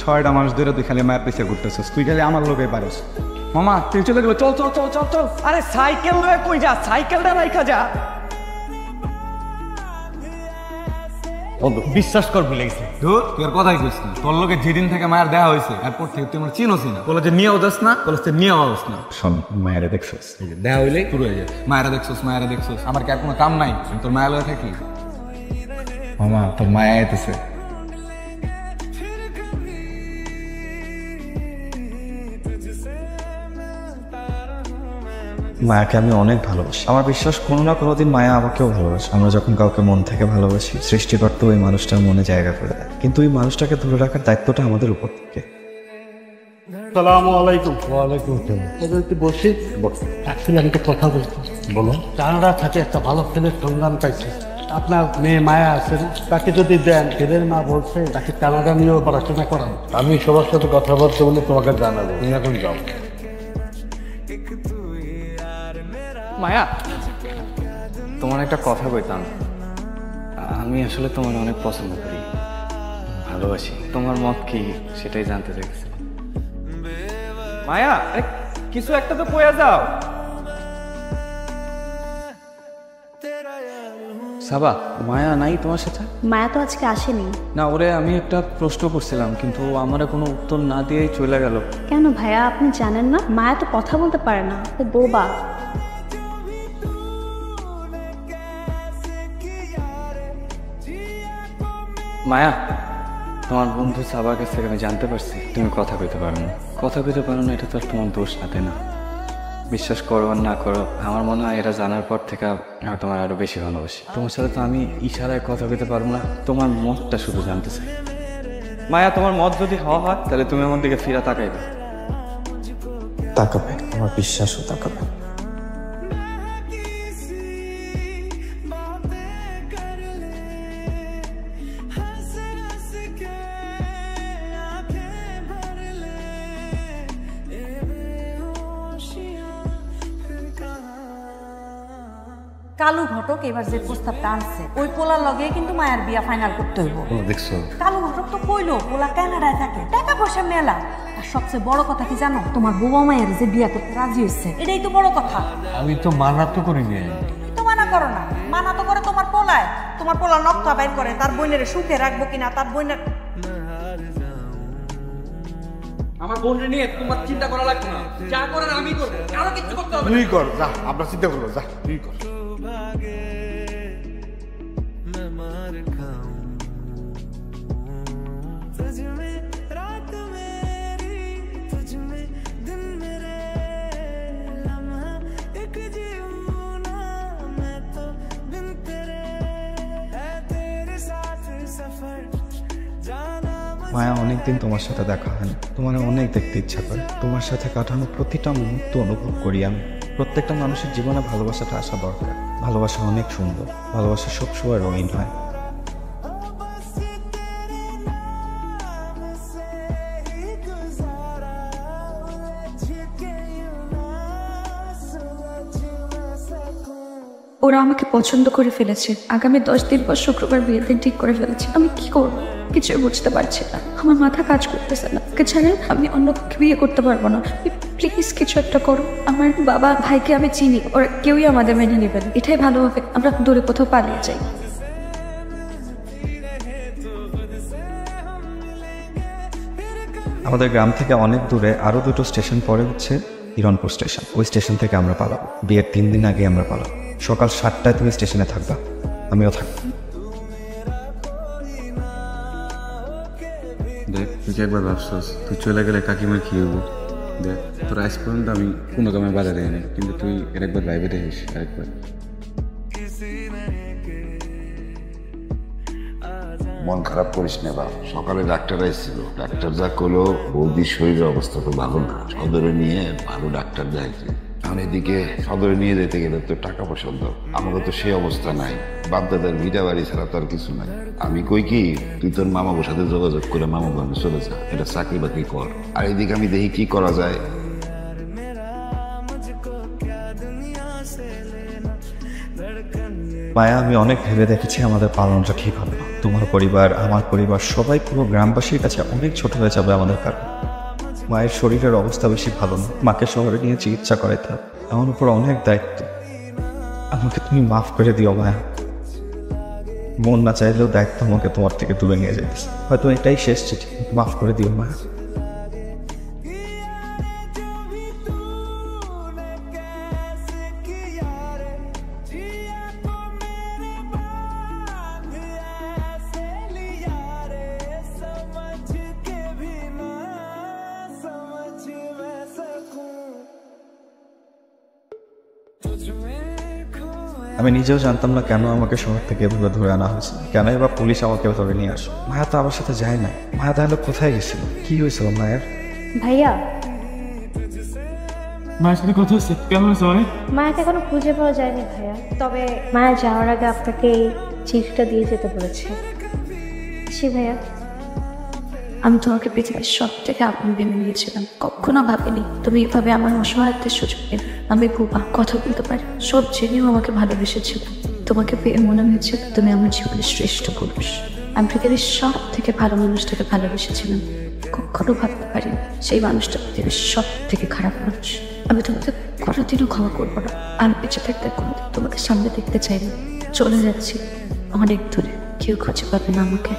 6টা মানুষ ধরে তুই খালি মায়ের পিছিয়ে ঘুরতেছিস, তুই খালি আমার লোকে পারিস। মামা তুই চলে গেলো, চল চল চল চল চল। আরে সাইকেল লয়ে কই যা, সাইকেলটা রাইখা যা। বিশ্বাস কর ভুলে গেছি। তুই আর কথাই কইস না, তোর লোকে যেদিন থেকে মায়ের দেওয়া হয়েছে এরপর থেকে তুই আমার চিনোস না। কলেজে নিয়েও যাস না, কলেজে নিয়েও যাস না। শোন, মায়েরা দেখছোস, দেওয়া হইলে শুরু হয়ে যায় মায়েরা দেখছোস মায়েরা দেখছোস। আমার কি আর কোনো কাম নাই? তোর মায়ের লোকে থাকি। মামা তোর মায়া আইতেছে। মায়াকে আমি অনেক ভালোবাসি। আমার বিশ্বাস কোনো না কোনোদিন মায়া আমাকেও ভালোবাসে। আমরা যখন কাউকে মন থেকে ভালোবাসি, সৃষ্টিকর্তা ওই মানুষটার মনে জায়গা করে দেয়, কিন্তু ওই মানুষটাকে ধরে রাখার দায়িত্বটা আমাদের উপর থেকে। আসসালামু আলাইকুম। ওয়ালাইকুম আসসালাম। একটু বসি। আসলে আমি একটা কথা বলছি। বলো। কানাডা থেকে একটা ভালো ছেলের সন্ধান পাইছে। আপনার মেয়ে মায়া আছে, তাকে যদি দেন, ছেলের মা বলছে তাকে কানাডা নিয়েও পড়াশোনা করান। আমি সবার সাথে কথা বলতে বলে তোমাকে জানাবো, তুমি এখন যাও। মায়া, তোমার একটা কথা কইতাম। আমি আসলে তোমার অনেক পছন্দ করি, ভালোবাসি। তোমার মত কি সেটাই জানতে চাইছি। মায়া, কিছু একটা তো কইয়া যাও। সাবা, মায়া নাই তোমার সাথে? মায়া তো আজকে আসেনি। না, ওরে আমি একটা প্রশ্ন করছিলাম, কিন্তু আমার কোনো উত্তর না দিয়েই চলে গেল। কেন ভাইয়া, আপনি জানেন না মায়া তো কথা বলতে পারে না, বোবা। মায়া, তোমার বন্ধু সাবার কাছ থেকে আমি জানতে পারছি তুমি কথা কইতে পারো না। কথা কইতে পারো না, এটা তো আর তোমার দোষ না, তাই না? বিশ্বাস করো আর না করো, আমার মনে হয় এটা জানার পর থেকে আমি তোমার আরো বেশি ভালোবাসি। তোমার সাথে তো আমি ইশারায় কথা কইতে পারবো না, তোমার মতটা শুধু জানতে চাই। মায়া, তোমার মত যদি হওয়া হয় তাহলে তুমি আমার দিকে ফিরা তাকাইবে। তাকাবে, আমার বিশ্বাসও তাকাবে। কালু ঘটক এবার যে প্রস্তাবটা আনছে, ওই পোলার লগে কিন্তু মায়ের বিয়া ফাইনাল করতে হইব। দেখছো, কালু ঘটক তো কইলো পোলা কানাডায় থাকে, টাকা পয়সা মেলা। আর সবচেয়ে বড় কথা কি জানো, তোমার বোবা মায়ের যে বিয়া করতে রাজি হয়েছে, এটাই তো বড় কথা। আমি তো মানা তো করিনি। তো মানা করো না, মানা তো করে তোমার পোলায়। তোমার পোলা নকটা বাইর করে তার বোনের সুখে রাখবো কিনা, তার বোনের। আমার বোনকে নিয়ে তোমার চিন্তা করা লাগবে না, যা করার আমি করব, কারো কিছু করতে হবে না। তুই কর, যা, আমরা চিন্তা করবো, যা তুই কর। মায়া, অনেকদিন তোমার সাথে দেখা হয় না, তোমার অনেক দেখতে ইচ্ছা করে। তোমার সাথে কাটানো প্রতিটা মুহূর্ত অনুভব করি আমি। প্রত্যেকটা মানুষের জীবনে ভালোবাসাটা আসা দরকার। ভালোবাসা অনেক সুন্দর, ভালোবাসা সবসময় রঙিন হয়। ওরা আমাকে পছন্দ করে ফেলেছে। আগামী 10 দিন পর শুক্রবার বিয়ের দিন ঠিক করে ফেলেছে। আমি কি করব কিছুই বুঝতে পারছি না, আমার মাথা কাজ করতেছে না। জানেন, আমি অন্য কাউকে বিয়ে করতে পারবো না। প্লিজ কিছু একটা করো। আমার বাবা ভাইকে আমি চিনি, ওরা কেউই আমাদের মেনে নেবে না। এটাই ভালো হবে, আমরা দূরে কোথাও পালিয়ে যাই। আমাদের গ্রাম থেকে অনেক দূরে আরো 2টো স্টেশন পরে হচ্ছে হিরণপুর স্টেশন। ওই স্টেশন থেকে আমরা পালাবো। বিয়ের 3 দিন আগে আমরা পালাবো। সকাল 7টায় তুমি স্টেশনে থাকবা, আমিও থাকবো। দেখ, তুই একবার ভাবছস তুই চলে গেলে কাকিমার কি হইব? দেখ, তোর আজ পর্যন্ত আমি কোনো কামে বাধা দেয়নি, কিন্তু তুই এর একবার ভাইবে দেখিস আরেকবার। মন খারাপ করিস না বাপ। সকালে ডাক্তার এসেছিল, ডাক্তার যা করলো বৌদির শরীরের অবস্থা তো ভালো না, সদরে নিয়ে ভালো ডাক্তার দেখাইছে। আর এদিকে সদরে নিয়ে যেতে গেলে তো টাকা পয়সা দাও, আমারও তো সেই অবস্থা নাই। বাপ দাদার ভিটা বাড়ি ছাড়া তো আর কিছু নাই। আমি কই কি, তুই তোর মামার সাথে যোগাযোগ করে মামা বাড়ি চলে যা, এটা চাকরি বাকরি কর। আর এদিকে আমি দেখি কি করা যায়। धड़कन মায়া, আমি অনেক ভেবে দেখেছি আমাদের পালনটা ঠিক হবে না। তোমার পরিবার, আমার পরিবার, সবাই পুরো গ্রামবাসীর কাছে অনেক ছোট হয়ে যাবে আমাদের কারণে। মায়ের শরীরের অবস্থা বেশি ভালো না, মাকে শহরে নিয়ে চিকিৎসা করাইতে হবে। আমার উপর অনেক দায়িত্ব, আমাকে তুমি মাফ করে দিও মায়া। মন না চাইলেও দায়িত্ব আমাকে তোমার থেকে দূরে নিয়ে যেতেছে। হয়তো এটাই শেষ চিঠি, মাফ করে দিও মায়া। আমি নিজেও জানতাম না কেন আমাকে শহর থেকে এভাবে ধরে আনা হয়েছে, কেন এবার পুলিশ আমাকে ধরে নিয়ে আসো। মায়া তো আমার সাথে যায় না। মায়া তাহলে কোথায় গেছিল? কি হয়েছিল মায়ের? ভাইয়া, মায়ের সাথে কথা হচ্ছে? কেমন হয়েছে মানে? মায়াকে এখনো খুঁজে পাওয়া যায়নি ভাইয়া, তবে মায়া যাওয়ার আগে আপনাকে এই চিঠিটা দিয়ে যেতে বলেছে। ভাইয়া, আমি তোমাকে পৃথিবীর সব থেকে আপন ভেবে নিয়েছিলাম। কখনো ভাবিনি তুমি এভাবে আমার অসহায়ত্বের সুযোগ নেবে। আমি বুবা, কথা বলতে পারি, সব জেনেও আমাকে ভালোবেসেছিল। তোমাকে পেয়ে মনে হয়েছিল তুমি আমার জীবনের শ্রেষ্ঠ পুরুষ। আমি পৃথিবীর সব থেকে ভালো মানুষটাকে ভালোবেসেছিলাম। কখনো ভাবতে পারিনি সেই মানুষটা পৃথিবীর সব থেকে খারাপ মানুষ। আমি তোমাকে কোনোদিনও ক্ষমা করবো না। আমি বেঁচে থাকতে কোনোদিন তোমাকে সামনে দেখতে চাই না। চলে যাচ্ছি অনেক দূরে, কেউ খুঁজে পাবে না আমাকে।